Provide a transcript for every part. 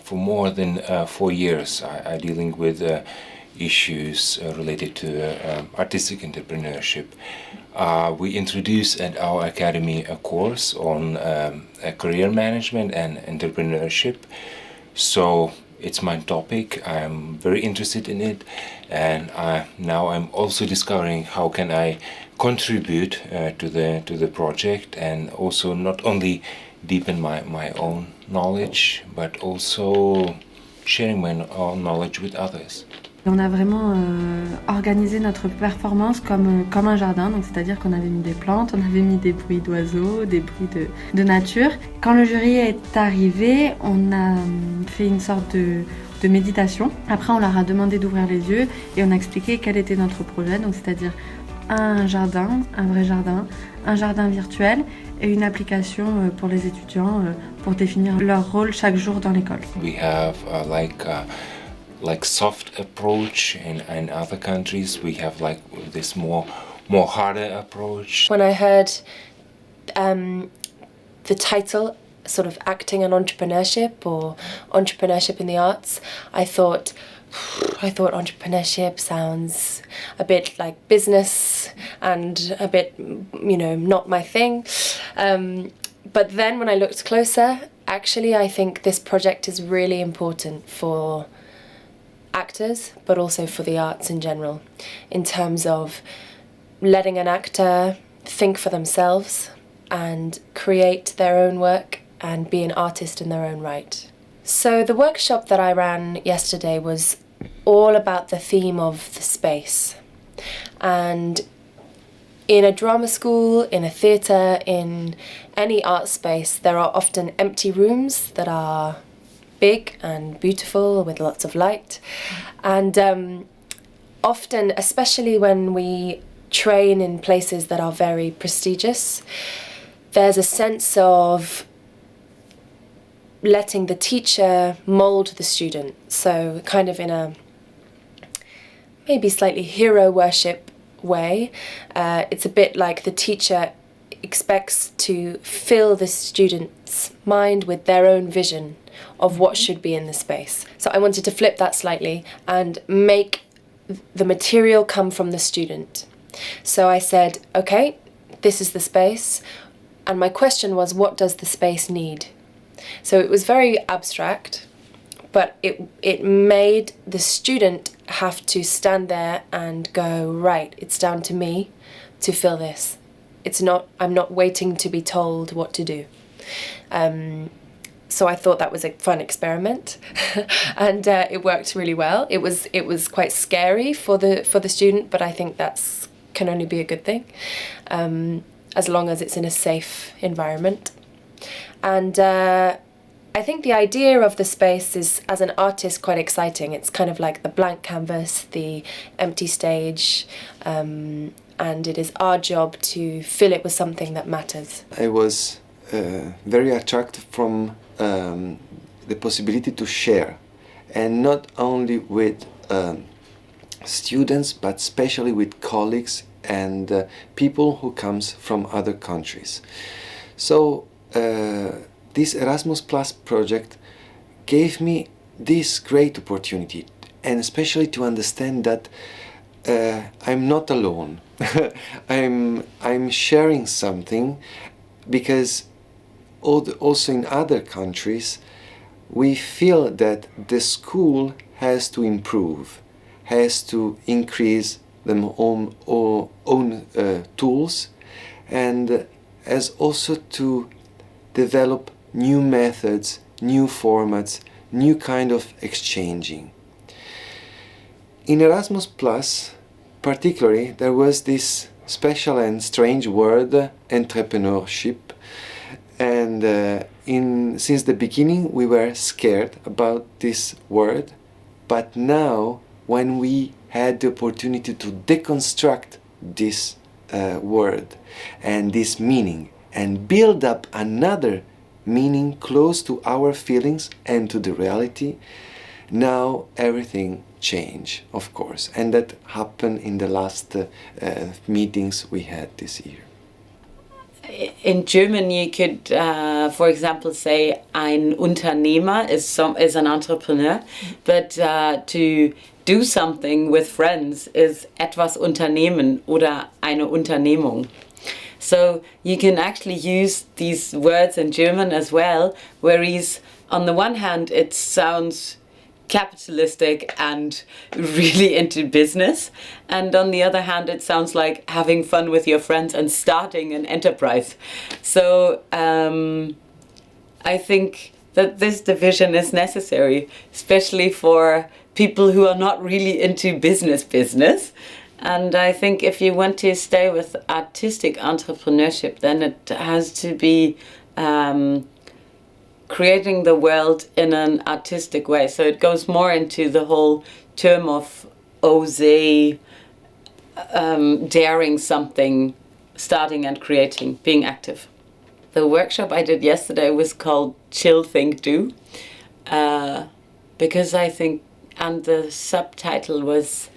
For more than 4 years, I'm dealing with issues related to artistic entrepreneurship. We introduced at our academy a course on career management and entrepreneurship. So it's my topic. I'm very interested in it, and now I'm also discovering how can I contribute to the project, and also not only deepen my own knowledge, but also sharing my own knowledge with others. On a vraiment organisé notre performance comme un jardin, donc c'est-à-dire qu'on avait mis des plantes, on avait mis des bruits d'oiseaux, des bruits de nature. Quand le jury est arrivé, on a fait une sorte de méditation. Après, on leur a demandé d'ouvrir les yeux et on a expliqué quel était notre projet, donc c'est-à-dire un jardin, un vrai jardin, un jardin virtuel et une application pour les étudiants pour définir leur rôle chaque jour dans l'école. We have like soft approach in other countries. We have like this more harder approach. When I heard the title, sort of acting and entrepreneurship or entrepreneurship in the arts, I thought entrepreneurship sounds a bit like business and a bit, not my thing. But then when I looked closer, actually I think this project is really important for actors, but also for the arts in general, in terms of letting an actor think for themselves and create their own work and be an artist in their own right. So the workshop that I ran yesterday was all about the theme of the space. And in a drama school, in a theatre, in any art space, there are often empty rooms that are big and beautiful with lots of light. And often, especially when we train in places that are very prestigious, there's a sense of letting the teacher mould the student. So kind of in a maybe slightly hero worship way. It's a bit like the teacher expects to fill the student's mind with their own vision of what should be in the space. So I wanted to flip that slightly and make the material come from the student. So I said, okay, this is the space, and my question was, what does the space need? So it was very abstract, but it made the student have to stand there and go, right, it's down to me to fill this. I'm not waiting to be told what to do. So I thought that was a fun experiment, and it worked really well. It was quite scary for the student, but I think that's can only be a good thing, as long as it's in a safe environment. And I think the idea of the space is, as an artist, quite exciting. It's kind of like the blank canvas, the empty stage, and it is our job to fill it with something that matters. I was very attracted from the possibility to share, and not only with students, but especially with colleagues and people who comes from other countries. So this Erasmus Plus project gave me this great opportunity, and especially to understand that I'm not alone. I'm sharing something, because also in other countries we feel that the school has to improve, has to increase their own tools, and has also to develop new methods, new formats, new kind of exchanging. In Erasmus Plus, particularly, there was this special and strange word, entrepreneurship, and since the beginning we were scared about this word, but now when we had the opportunity to deconstruct this word and this meaning and build up another meaning close to our feelings and to the reality, now everything changed, of course, and that happened in the last meetings we had this year. in German you could, for example, say ein Unternehmer is an entrepreneur, but to do something with friends is etwas unternehmen oder eine Unternehmung. So you can actually use these words in German as well, whereas on the one hand it sounds capitalistic and really into business, and on the other hand it sounds like having fun with your friends and starting an enterprise. So I think that this division is necessary, especially for people who are not really into business. And I think if you want to stay with artistic entrepreneurship, then it has to be creating the world in an artistic way. So it goes more into the whole term of oser, daring something, starting and creating, being active. The workshop I did yesterday was called Chill, Think, Do, because I think, and the subtitle was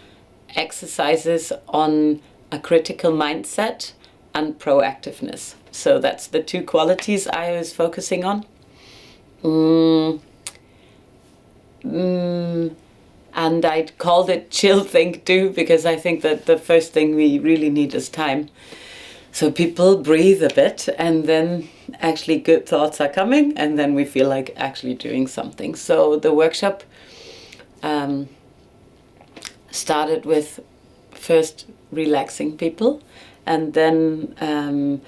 exercises on a critical mindset and proactiveness. So that's the two qualities I was focusing on. And I called it Chill, Think, Do because I think that the first thing we really need is time. So people breathe a bit and then actually good thoughts are coming and then we feel like actually doing something. So the workshop started with first relaxing people and then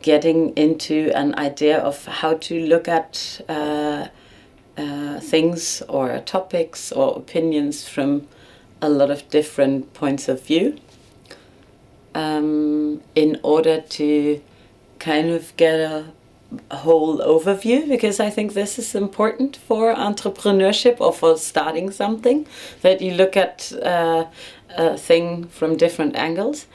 getting into an idea of how to look at things or topics or opinions from a lot of different points of view, in order to kind of get a whole overview, because I think this is important for entrepreneurship or for starting something, that you look at a thing from different angles.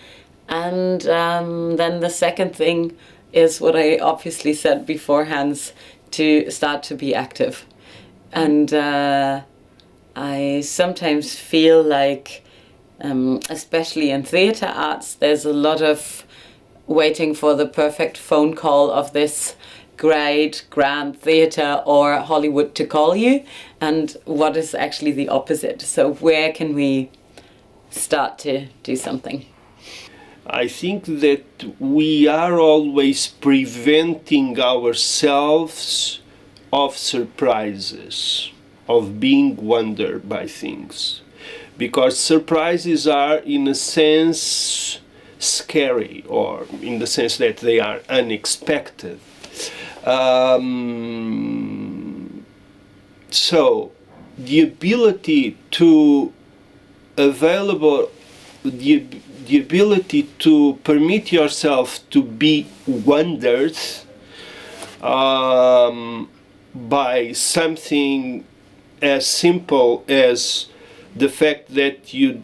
And then the second thing is what I obviously said beforehand, to start to be active. And I sometimes feel like, especially in theatre arts, there's a lot of waiting for the perfect phone call of this great grand theatre or Hollywood to call you, and what is actually the opposite. So where can we start to do something? I think that we are always preventing ourselves of surprises, of being wondered by things, because surprises are in a sense scary, or in the sense that they are unexpected. So the ability to the ability to permit yourself to be wondered by something as simple as the fact that you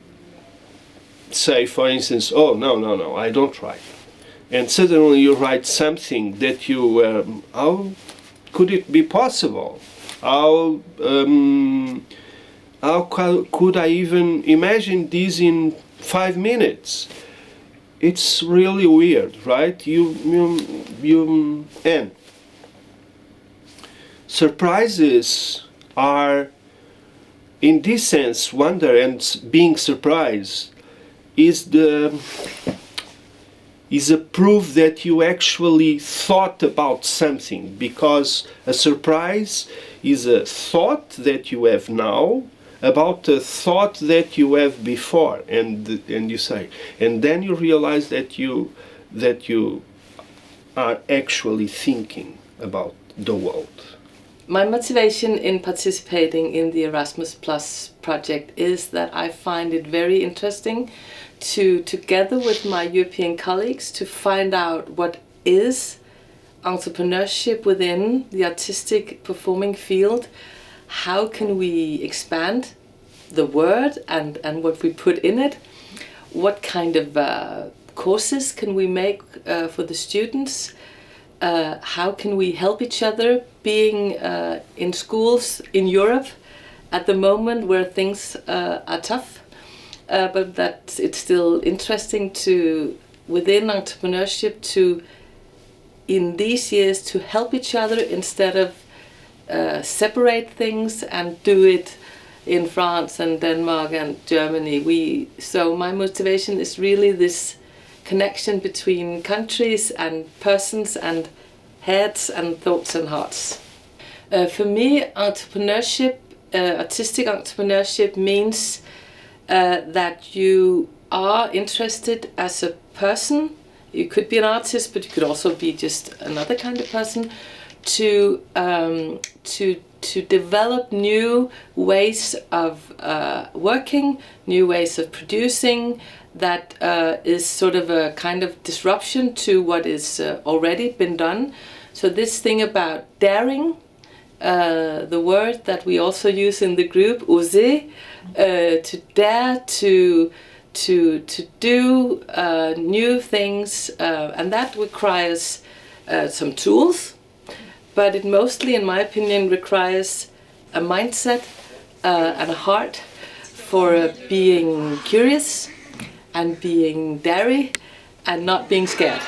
say, for instance, oh, no, I don't write. And suddenly you write something that you, how could it be possible? How could I even imagine this in 5 minutes? It's really weird, right? And surprises are, in this sense, wonder and being surprised is a proof that you actually thought about something, because a surprise is a thought that you have now about a thought that you have before, and you say, and then you realize that you are actually thinking about the world. My motivation in participating in the Erasmus Plus project is that I find it very interesting to, together with my European colleagues, to find out what is entrepreneurship within the artistic performing field. How can we expand the word and what we put in it? What kind of courses can we make for the students? How can we help each other, being in schools in Europe at the moment where things are tough, but that it's still interesting to, within entrepreneurship, to in these years to help each other instead of separate things and do it in France and Denmark and Germany. So my motivation is really this connection between countries and persons and heads and thoughts and hearts. For me, entrepreneurship, artistic entrepreneurship means that you are interested as a person. You could be an artist, but you could also be just another kind of person, to develop new ways of working, new ways of producing, that is sort of a kind of disruption to what is already been done. So this thing about daring, the word that we also use in the group, oser, to dare to do new things, and that requires some tools, but it mostly, in my opinion, requires a mindset and a heart for being curious and being daring and not being scared.